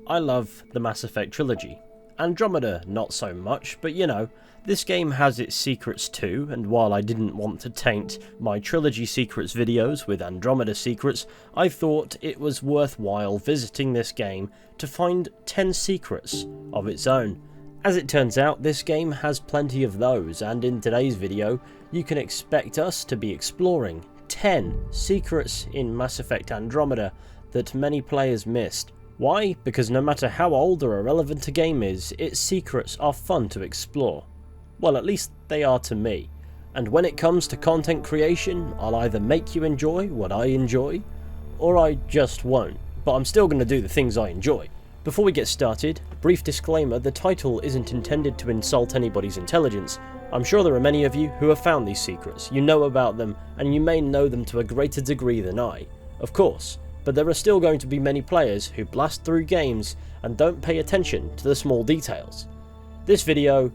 I love the Mass Effect trilogy. Andromeda not so much, but you know, this game has its secrets too, and while I didn't want to taint my trilogy secrets videos with Andromeda secrets, I thought it was worthwhile visiting this game to find 10 secrets of its own. As it turns out, this game has plenty of those, and in today's video, you can expect us to be exploring 10 secrets in Mass Effect Andromeda that many players missed. Why? Because no matter how old or irrelevant a game is, its secrets are fun to explore. Well, at least they are to me. And when it comes to content creation, I'll either make you enjoy what I enjoy, or I just won't. But I'm still going to do the things I enjoy. Before we get started, brief disclaimer, the title isn't intended to insult anybody's intelligence. I'm sure there are many of you who have found these secrets, you know about them, and you may know them to a greater degree than I. Of course. But there are still going to be many players who blast through games and don't pay attention to the small details. This video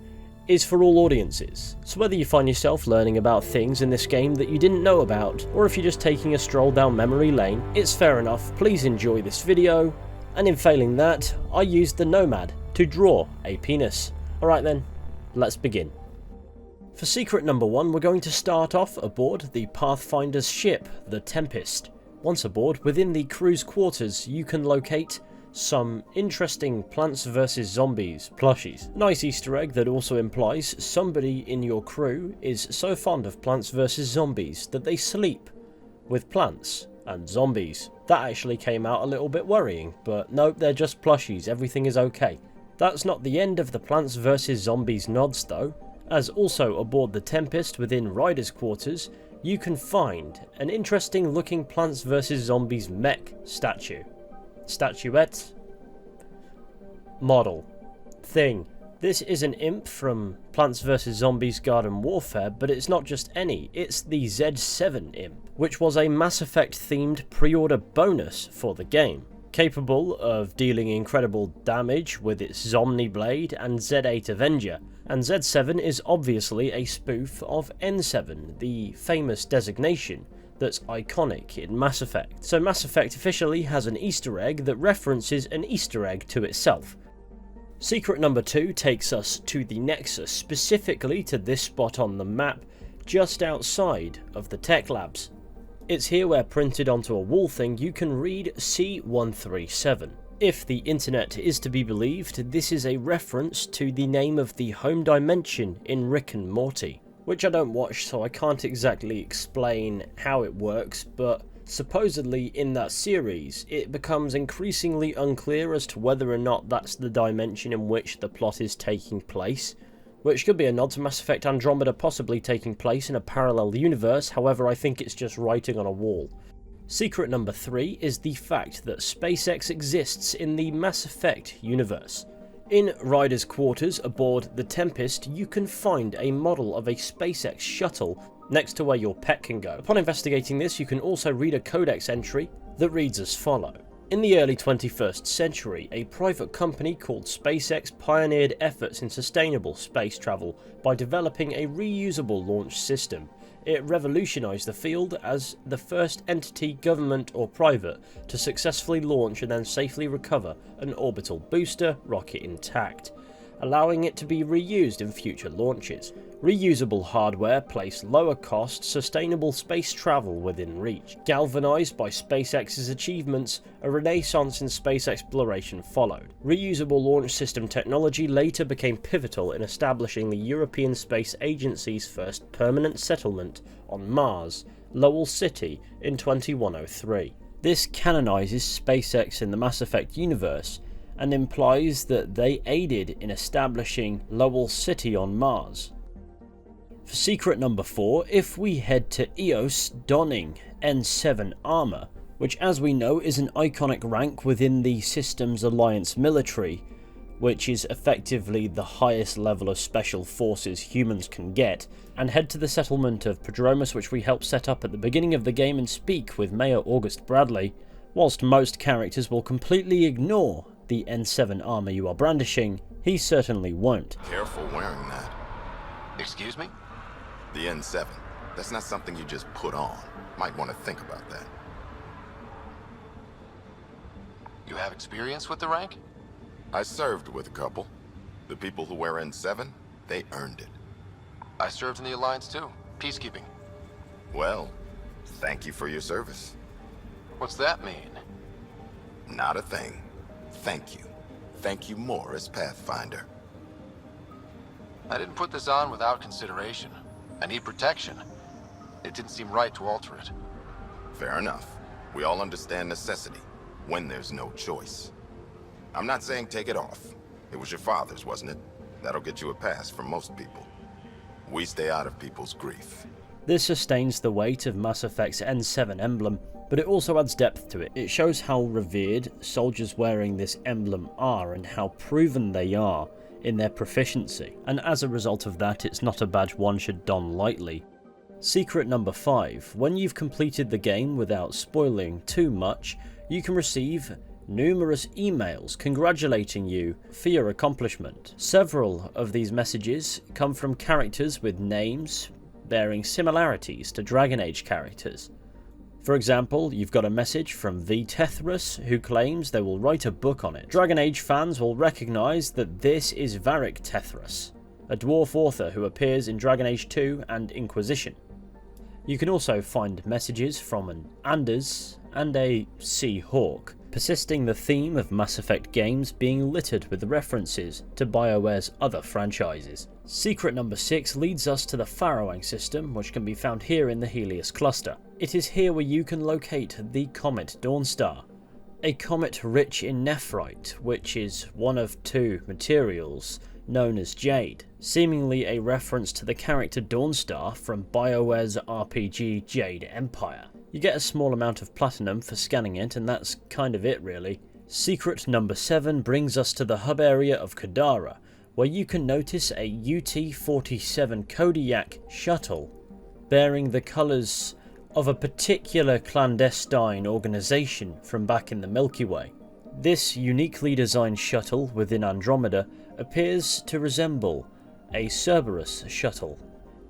is for all audiences, so whether you find yourself learning about things in this game that you didn't know about, or if you're just taking a stroll down memory lane, it's fair enough. Please enjoy this video, and in failing that, I used the Nomad to draw a penis. Alright then, let's begin. For secret number 1, we're going to start off aboard the Pathfinder's ship, the Tempest. Once aboard, within the crew's quarters, you can locate some interesting Plants vs Zombies plushies. Nice Easter egg that also implies somebody in your crew is so fond of Plants vs Zombies that they sleep with plants and zombies. That actually came out a little bit worrying, but nope, they're just plushies, everything is okay. That's not the end of the Plants vs Zombies nods though, as also aboard the Tempest within Ryder's quarters, you can find an interesting looking Plants vs Zombies mech statue. Statuette? Model. Thing. This is an imp from Plants vs Zombies Garden Warfare, but it's not just any, it's the Z7 imp, which was a Mass Effect themed pre-order bonus for the game. Capable of dealing incredible damage with its Zomni Blade and Z8 Avenger, and Z7 is obviously a spoof of N7, the famous designation that's iconic in Mass Effect. So Mass Effect officially has an Easter egg that references an Easter egg to itself. Secret number 2 takes us to the Nexus, specifically to this spot on the map, just outside of the tech labs. It's here where, printed onto a wall thing, you can read C137. If the internet is to be believed, this is a reference to the name of the home dimension in Rick and Morty, which I don't watch, so I can't exactly explain how it works, but supposedly in that series, it becomes increasingly unclear as to whether or not that's the dimension in which the plot is taking place, which could be a nod to Mass Effect Andromeda possibly taking place in a parallel universe. However, I think it's just writing on a wall. Secret number 3 is the fact that SpaceX exists in the Mass Effect universe. In Ryder's quarters aboard the Tempest, you can find a model of a SpaceX shuttle next to where your pet can go. Upon investigating this, you can also read a codex entry that reads as follows. In the early 21st century, a private company called SpaceX pioneered efforts in sustainable space travel by developing a reusable launch system. It revolutionized the field as the first entity, government or private, to successfully launch and then safely recover an orbital booster rocket intact, allowing it to be reused in future launches. Reusable hardware placed lower cost, sustainable space travel within reach. Galvanized by SpaceX's achievements, a renaissance in space exploration followed. Reusable launch system technology later became pivotal in establishing the European Space Agency's first permanent settlement on Mars, Lowell City, in 2103. This canonizes SpaceX in the Mass Effect universe, and implies that they aided in establishing Lowell City on Mars. For secret number 4, if we head to Eos donning N7 armor, which as we know is an iconic rank within the Systems Alliance military, which is effectively the highest level of special forces humans can get, and head to the settlement of Prodromus, which we helped set up at the beginning of the game, and speak with Mayor August Bradley. Whilst most characters will completely ignore the N7 armor you are brandishing, he certainly won't. Careful wearing that. Excuse me? The N7. That's not something you just put on. Might want to think about that. You have experience with the rank? I served with a couple. The people who were in 7, they earned it. I served in the Alliance too. Peacekeeping. Well, thank you for your service. What's that mean? Not a thing. Thank you. Thank you more as Pathfinder. I didn't put this on without consideration. I need protection. It didn't seem right to alter it. Fair enough. We all understand necessity, when there's no choice. I'm not saying take it off. It was your father's, wasn't it? That'll get you a pass from most people. We stay out of people's grief. This sustains the weight of Mass Effect's N7 emblem, but it also adds depth to it. It shows how revered soldiers wearing this emblem are and how proven they are in their proficiency, and as a result of that, it's not a badge one should don lightly. Secret number 5. When you've completed the game without spoiling too much, you can receive numerous emails congratulating you for your accomplishment. Several of these messages come from characters with names bearing similarities to Dragon Age characters. For example, you've got a message from V. Tethrus, who claims they will write a book on it. Dragon Age fans will recognise that this is Varric Tethrus, a dwarf author who appears in Dragon Age 2 and Inquisition. You can also find messages from an Anders and a Sea Hawk, persisting the theme of Mass Effect games being littered with references to BioWare's other franchises. Secret number 6 leads us to the Farrowing system, which can be found here in the Helios cluster. It is here where you can locate the Comet Dawnstar, a comet rich in nephrite, which is one of 2 materials known as Jade, seemingly a reference to the character Dawnstar from BioWare's RPG Jade Empire. You get a small amount of platinum for scanning it, and that's kind of it really. Secret number 7 brings us to the hub area of Kadara, where you can notice a UT-47 Kodiak shuttle bearing the colours of a particular clandestine organisation from back in the Milky Way. This uniquely designed shuttle within Andromeda appears to resemble a Cerberus Shuttle.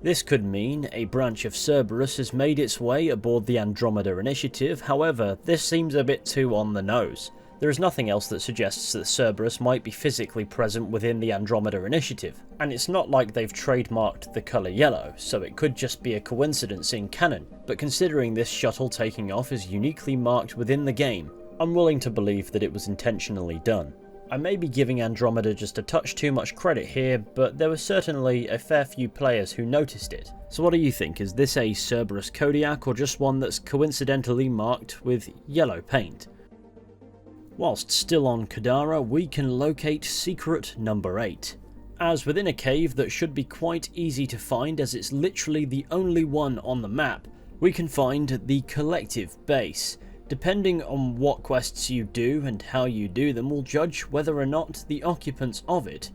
This could mean a branch of Cerberus has made its way aboard the Andromeda initiative, however, this seems a bit too on the nose. There is nothing else that suggests that Cerberus might be physically present within the Andromeda initiative, and it's not like they've trademarked the colour yellow, so it could just be a coincidence in canon, but considering this shuttle taking off is uniquely marked within the game, I'm willing to believe that it was intentionally done. I may be giving Andromeda just a touch too much credit here, but there were certainly a fair few players who noticed it. So what do you think? Is this a Cerberus Kodiak or just one that's coincidentally marked with yellow paint? Whilst still on Kadara, we can locate secret number 8. As within a cave that should be quite easy to find as it's literally the only one on the map, we can find the collective base. Depending on what quests you do and how you do them will judge whether or not the occupants of it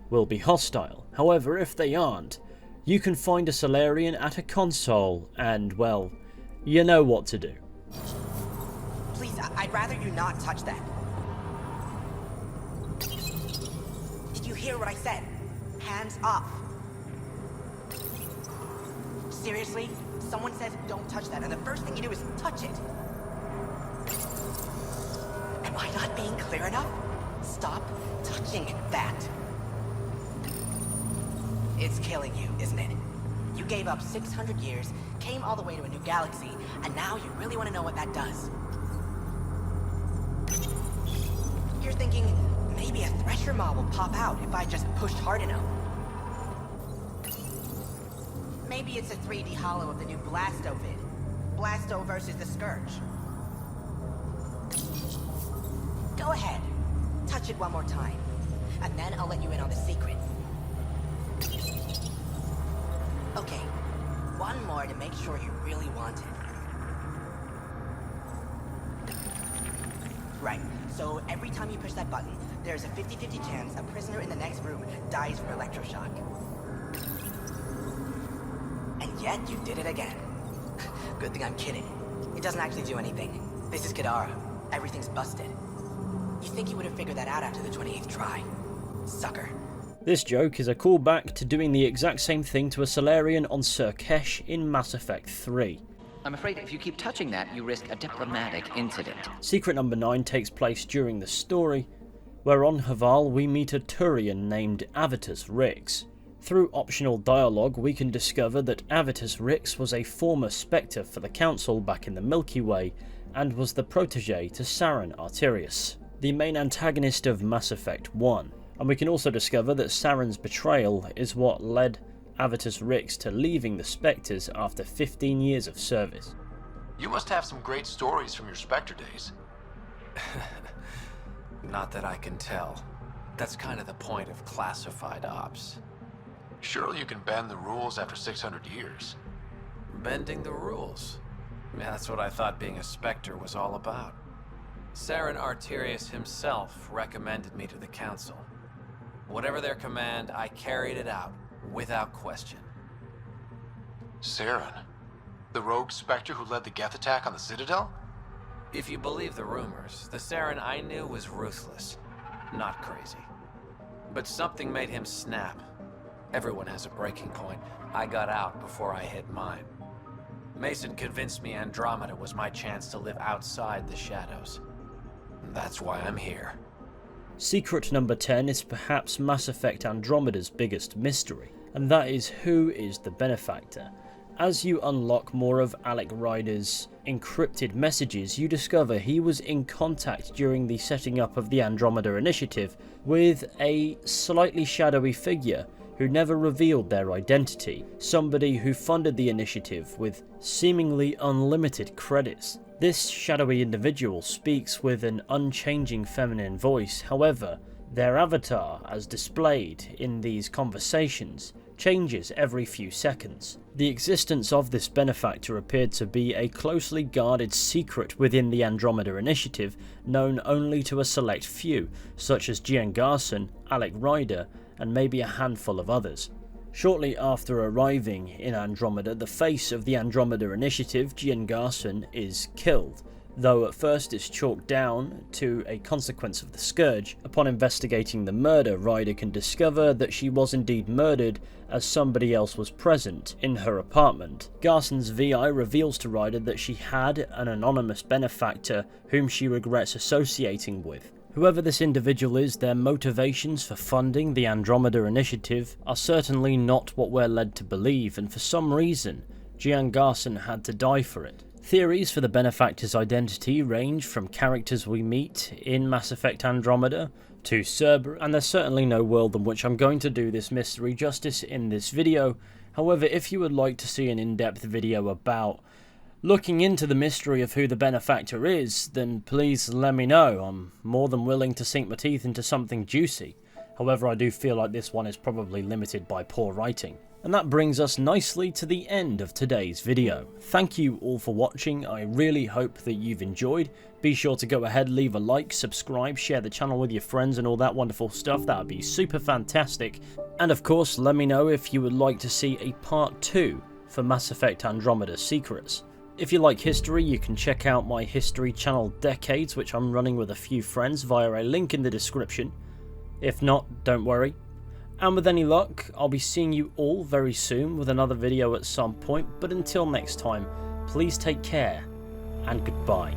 will be hostile. However, if they aren't, you can find a Salarian at a console and, well, you know what to do. Please, I'd rather you not touch that. Did you hear what I said? Hands off. Seriously? Someone says don't touch that, and the first thing you do is touch it. Am I not being clear enough? Stop touching that. It's killing you, isn't it? You gave up 600 years, came all the way to a new galaxy, and now you really want to know what that does. You're thinking, maybe a Thresher Maw will pop out if I just pushed hard enough. Maybe it's a 3D holo of the new Blasto vid. Blasto versus the Scourge. Go ahead. Touch it one more time. And then I'll let you in on the secret. Okay. One more to make sure you really want it. Right. So every time you push that button, there's a 50-50 chance a prisoner in the next room dies from electroshock. And yet you did it again. Good thing I'm kidding. It doesn't actually do anything. This is Kadara. Everything's busted. You think you would have figured that out after the 28th try? Sucker. This joke is a callback to doing the exact same thing to a Salarian on Surkesh in Mass Effect 3. I'm afraid if you keep touching that, you risk a diplomatic incident. Secret number 9 takes place during the story, where on Haval we meet a Turian named Avitus Rix. Through optional dialogue we can discover that Avitus Rix was a former Spectre for the Council back in the Milky Way, and was the protege to Saren Arterius, the main antagonist of Mass Effect 1. And we can also discover that Saren's betrayal is what led Avitus Rix to leaving the Spectres after 15 years of service. You must have some great stories from your Spectre days. Not that I can tell. That's kind of the point of classified ops. Surely you can bend the rules after 600 years. Bending the rules? Yeah, that's what I thought being a Spectre was all about. Saren Arterius himself recommended me to the Council. Whatever their command, I carried it out, without question. Saren? The rogue Spectre who led the Geth attack on the Citadel? If you believe the rumors, the Saren I knew was ruthless, not crazy. But something made him snap. Everyone has a breaking point. I got out before I hit mine. Mason convinced me Andromeda was my chance to live outside the shadows. That's why I'm here. Secret number 10 is perhaps Mass Effect Andromeda's biggest mystery, and that is who is the Benefactor. As you unlock more of Alec Ryder's encrypted messages, you discover he was in contact during the setting up of the Andromeda Initiative with a slightly shadowy figure who never revealed their identity, somebody who funded the initiative with seemingly unlimited credits. This shadowy individual speaks with an unchanging feminine voice, however, their avatar, as displayed in these conversations, changes every few seconds. The existence of this Benefactor appeared to be a closely guarded secret within the Andromeda Initiative, known only to a select few, such as Gian Garson, Alec Ryder, and maybe a handful of others. Shortly after arriving in Andromeda, the face of the Andromeda Initiative, Gian Garson, is killed, though at first it's chalked down to a consequence of the Scourge. Upon investigating the murder, Ryder can discover that she was indeed murdered as somebody else was present in her apartment. Garson's VI reveals to Ryder that she had an anonymous benefactor whom she regrets associating with. Whoever this individual is, their motivations for funding the Andromeda Initiative are certainly not what we're led to believe, and for some reason, Gian Garson had to die for it. Theories for the Benefactor's identity range from characters we meet in Mass Effect Andromeda to Cerberus, and there's certainly no world in which I'm going to do this mystery justice in this video. However, if you would like to see an in-depth video about looking into the mystery of who the Benefactor is, then please let me know. I'm more than willing to sink my teeth into something juicy. However, I do feel like this one is probably limited by poor writing. And that brings us nicely to the end of today's video. Thank you all for watching. I really hope that you've enjoyed. Be sure to go ahead, leave a like, subscribe, share the channel with your friends and all that wonderful stuff. That would be super fantastic. And of course, let me know if you would like to see a part 2 for Mass Effect Andromeda Secrets. If you like history, you can check out my history channel Decades, which I'm running with a few friends via a link in the description. If not, don't worry. And with any luck, I'll be seeing you all very soon with another video at some point, but until next time, please take care and goodbye.